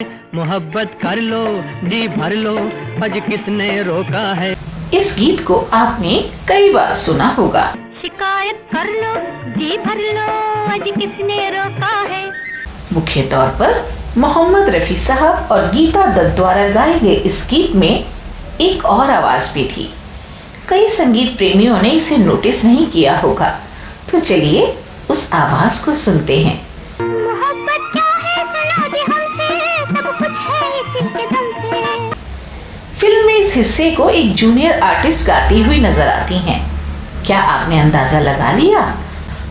मोहब्बत कर लो जी भर लो आज किसने रोका है। इस गीत को आपने कई बार सुना होगा। शिकायत कर लो जी भर लो आज किसने रोका है। मुख्य तौर पर मोहम्मद रफी साहब और गीता दत्त द्वारा गाए गए इस गीत में एक और आवाज भी थी। कई संगीत प्रेमियों ने इसे नोटिस नहीं किया होगा, तो चलिए उस आवाज को सुनते हैं। मोहब्बत क्या है सुना दे हमसे, सब कुछ है इसी के दम से। फिल्म में इस हिस्से को एक जूनियर आर्टिस्ट गाती हुई नजर आती हैं। क्या आपने अंदाजा लगा लिया?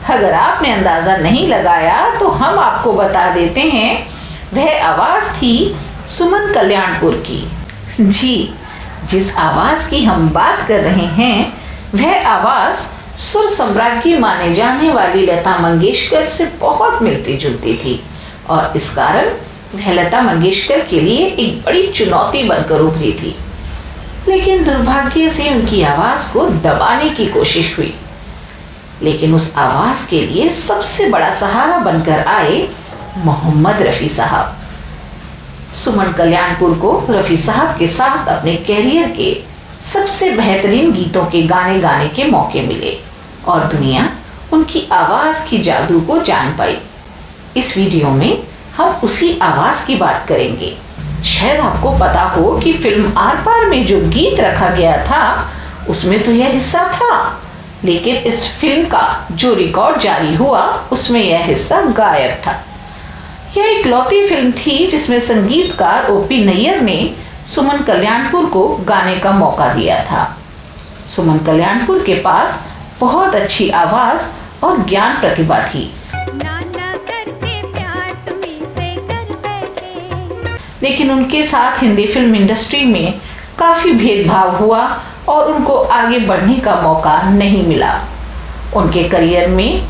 अगर आपने अंदाजा नहीं लगाया तो हम आपको बता देते हैं, वह आवाज थी सुमन कल्याणपुर की। जी, जिस आवाज की हम बात कर रहे हैं वह आवाज सुर सम्राज्ञी माने जाने वाली लता मंगेशकर से बहुत मिलती जुलती थी और इस कारण वह लता मंगेशकर के लिए एक बड़ी चुनौती बनकर उभरी थी। लेकिन दुर्भाग्य से उनकी आवाज को दबाने की कोशिश हुई। लेकिन उस आवाज के लिए सबसे बड़ा सहारा बनकर आए मोहम्मद रफी साहब। सुमन कल्याणपुर को रफी साहब के साथ अपने कैरियर के सबसे बेहतरीन गीतों के गाने गाने के मौके मिले और दुनिया उनकी आवाज की जादू को जान पाई। इस वीडियो में हम उसी आवाज की बात करेंगे। शायद आपको पता हो कि फिल्म आर पार में जो गीत रखा गया था उसमें तो यह हिस्सा था, लेकिन इस फिल्म का जो रिकॉर्ड जारी हुआ उसमें यह हिस्सा गायब था। यह इकलौती फिल्म थी जिसमें संगीतकार ओपी नैयर ने सुमन कल्याणपुर को गाने का मौका दिया था। सुमन कल्याणपुर के पास बहुत अच्छी आवाज और ज्ञान प्रतिभा थी, लेकिन उनके साथ हिंदी फिल्म इंडस्ट्री में काफी भेदभाव हुआ और उनको आगे बढ़ने का मौका नहीं मिला। उनके करियर में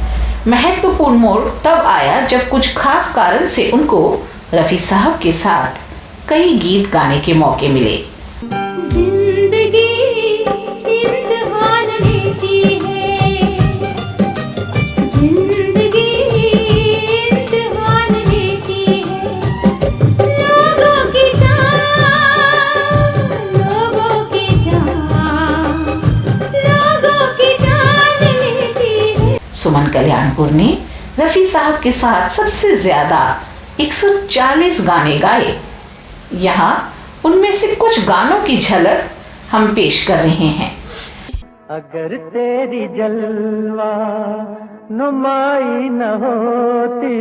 महत्वपूर्ण मोड़ तब आया जब कुछ खास कारण से उनको रफी साहब के साथ कई गीत गाने के मौके मिले। जिंदगी इम्तिहान लेती है, जिंदगी इम्तिहान लेती है। लोगों की जान, लोगों की जान, लोगों की जान लेती है। सुमन कल्याणपुर ने रफी साहब के साथ सबसे ज्यादा 140 गाने गाए। यहाँ उनमें से कुछ गानों की झलक हम पेश कर रहे हैं। अगर तेरी जलवा नुमाई न होती,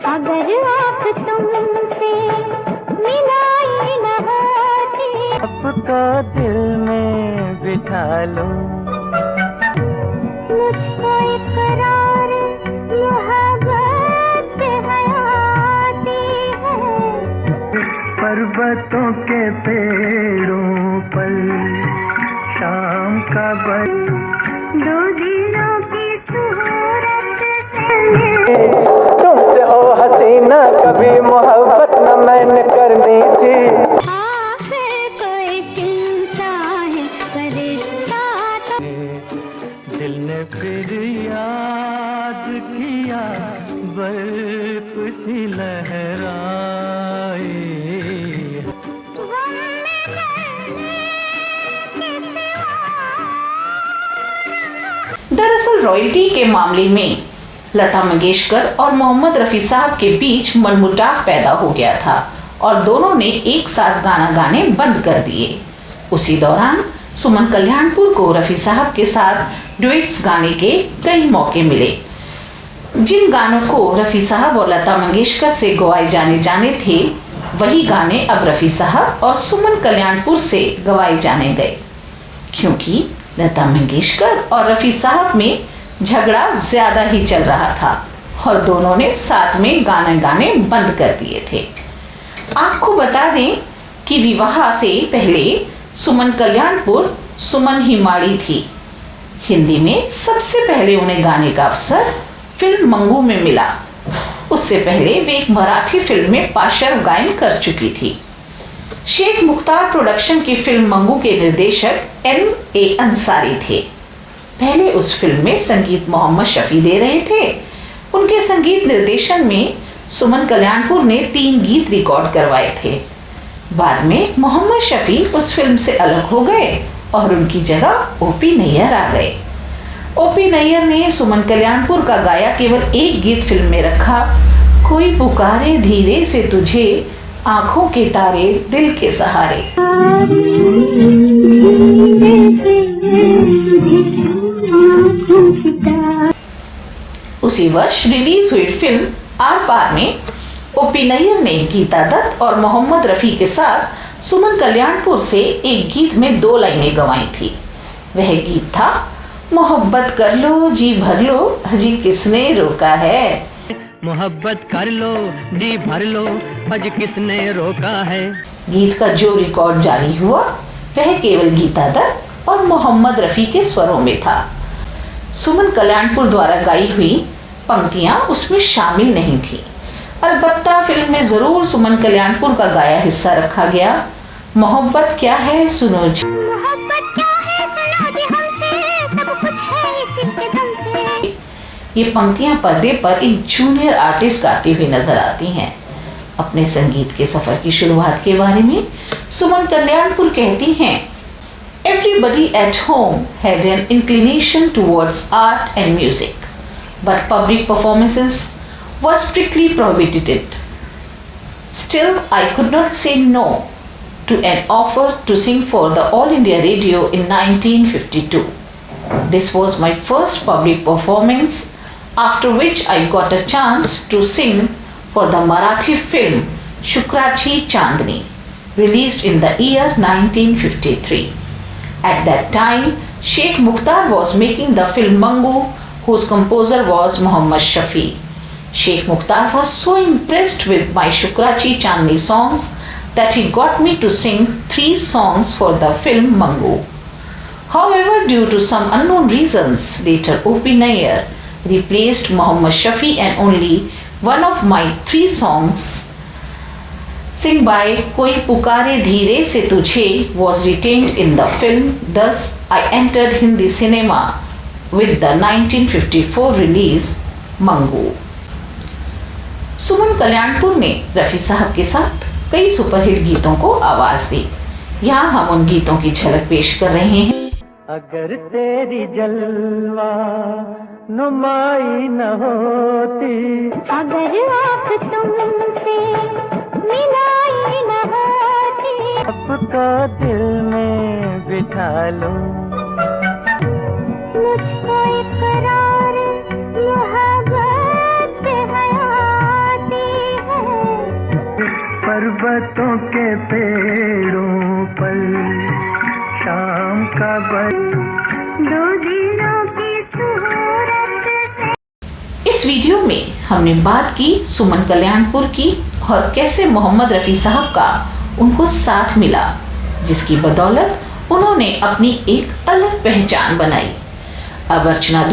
अगर आँख तुमसे मिलाई न होती, अब तो दिल में बिठा लूं। मुझको इकरार मोहब्बत से हयाती है। पर्वतों के पेड़ों पर शाम का बल, दो दिलों की सूरत से तुमसे ओ हसीना कभी मोहब्बत न मैंने करनी थी। आखिर कोई इंसान है फरिश्ता तो दिल ने फिर याद किया बर्फ सी लहराए। गम में मरने के सिवा। दरअसल रॉयल्टी के मामले में लता मंगेशकर और मोहम्मद रफी साहब के बीच मनमुटाव पैदा हो गया था और दोनों ने एक साथ गाना गाने बंद कर दिए। उसी दौरान सुमन कल्याणपुर को रफी साहब के साथ डुएट्स गाने के कई मौके मिले। जिन गानों को रफी साहब और लता मंगेशकर से गवाए जाने थे, वही गाने अब रफी साहब और सुमन कल्याणपुर से गवाए जाने गए, क्योंकि लता मंगेशकर और रफी साहब में झगड़ा ज्यादा ही चल रहा था और दोनों ने साथ में गाने गाने बंद कर दिए थे। आपको बता दें कि विवाह से पहले सुमन कल्याणपुर सुमन हिमाड़ी थी। हिंदी में सबसे पहले उन्हें गाने का अवसर फिल्म मंगू में मिला। उससे पहले वे एक मराठी फिल्म में पार्श्व गायन कर चुकी थी। शेख मुख्तार प्रोडक्शन की फिल्म मंगू के निर्देशक NA अंसारी थे। पहले उस फिल्म में संगीत मोहम्मद शफी दे रहे थे। उनके संगीत निर्देशन में सुमन कल्याणपुर ने 3 गीत रिकॉर्ड करवाए थे। बाद में मोहम्मद शफी उस फिल्म से अलग हो गए और उनकी जगह ओपी नैयर आ गए। ओपी नैयर ने सुमन कल्याणपुर का गाया केवल एक गीत फिल्म में रखा, कोई पुकारे धीरे से तुझे, आंखों के तारे दिल के सहारे। उसी वर्ष रिलीज हुई फिल्म आर पार में ओपी नैयर ने गीता दत्त और मोहम्मद रफी के साथ सुमन कल्याणपुर से एक गीत में 2 लाइनें गंवाई थी। वह गीत था मोहब्बत कर लो जी भर लो, हजी किसने रोका है। मोहब्बत कर लो जी भर लो, हज किसने रोका है। गीत का जो रिकॉर्ड जारी हुआ वह केवल गीता दत्त और मोहम्मद रफी के स्वरों में था। सुमन कल्याणपुर द्वारा गाई हुई पंक्तियां उसमें शामिल नहीं थी। अलबत्ता फिल्म में जरूर सुमन कल्याणपुर का गाया हिस्सा रखा गया। मोहब्बत क्या है सुनो जी, मोहब्बत क्या है सुनो जी हमसे, सब कुछ है इसी के दम से। ये पंक्तियां पर्दे पर एक जूनियर आर्टिस्ट गाती हुई नजर आती हैं। अपने संगीत के सफर की शुरुआत के बारे में सुमन कल्याणपुर कहती हैं, Everybody at home had an inclination towards art and music, but public performances were strictly prohibited. Still, I could not say no to an offer to sing for the All India Radio in 1952. This was my first public performance, after which I got a chance to sing for the Marathi film Shukrachi Chandni, released in the year 1953. At that time, Sheikh Mukhtar was making the film Mangu, whose composer was Mohammad Shafi. Sheikh Mukhtar was so impressed with my Shukrachi Chandni songs that he got me to sing 3 songs for the film Mangu. However, due to some unknown reasons, later O.P. Nair replaced Mohammad Shafi and only one of my 3 songs, Sing by Koi Pukare Dheere Se Tujhe, was retained in the film. Thus, I entered Hindi cinema with the 1954 release Mangu. Suman Kalyanpur ने रफी साहब के साथ कई superhit गीतों को आवाज दी। यहाँ हम उन गीतों की झलक पेश कर रहे हैं। अगर तेरी जलवा नुमाई न होती, अगर आँख तुमसे मिलाई न होती, अब तो दिल में बिठा लूं, मुझको इकरार मोहब्बत से हयाती है। पर्वतों के पेड़ों पर शाम का दो दिनों की सूरत से। इस वीडियो में हमने बात की सुमन कल्याणपुर की और कैसे मोहम्मद रफी साहब का उनको साथ मिला, जिसकी बदौलत उन्होंने अपनी एक अलग पहचान बनाई। अब अर्चना